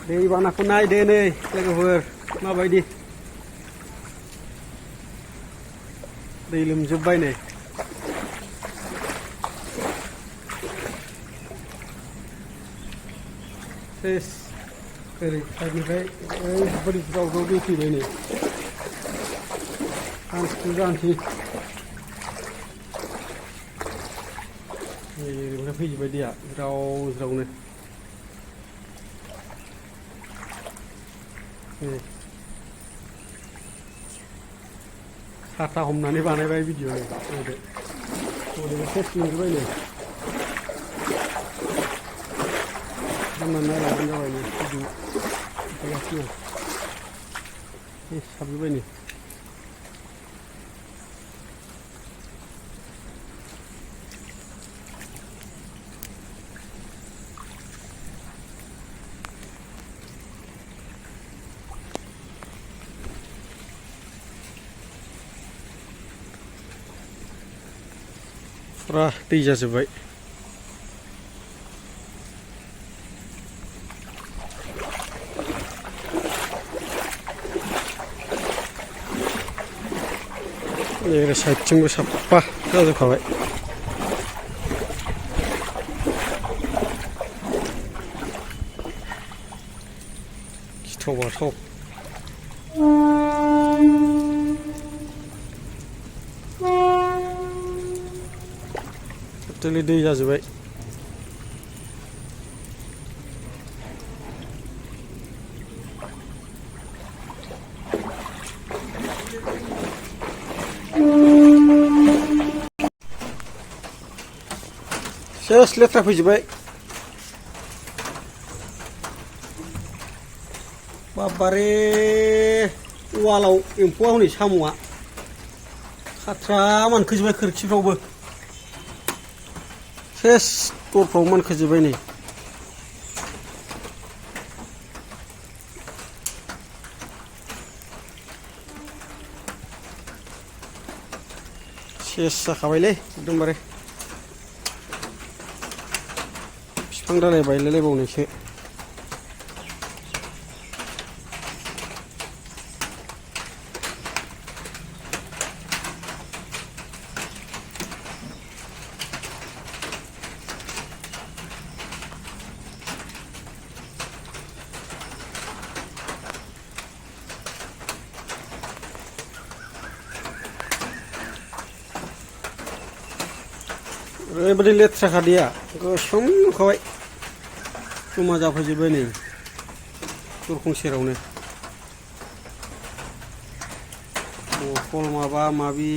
दैबानाखौ नायदो नै लोगोफोर माबायदि दै लोमजोबबाय नै सेस ओरै साइडनिफ्राय ओरैबायदि ज्राव ज्राव दै फैबाय नै जानसि जानसि नै ओरैनिफ्राय फैजोबबाय दैया ज्राव ज्रावनो साथा हमनानै बानायबाय भिडिअ नै नायदो ओरैनो सेस लोमजोबबाय नै खालामनानै नायलांबानो जाबाय नै भिडिअ देखायगासिनो सेस हाबजोबबाय नै फुरा दै जाजोबबाय ओरै साइडथिंबो साफा जाजोबखाबाय गिथाव बाथाव टटेलि दै जाजोबबाय सेस लेथ्रा फैजोबबाय बाबारे वालाव एम्फौआ हनै साम'आ खाथ्रा मानखोजोबबाय खोरखिफ्रावबो सेस दरफ्राव मानखोजोबबाय नै सेस जाखाबायलै एकदमबारे बिफां दालाय बायलायलायबावनायसो ओरैबायदि लेथ्राखा दैया गोसोम नुखाबाय जमा जाफैजोब्बाय नै दरखं सेरावनो बथल माबा माबि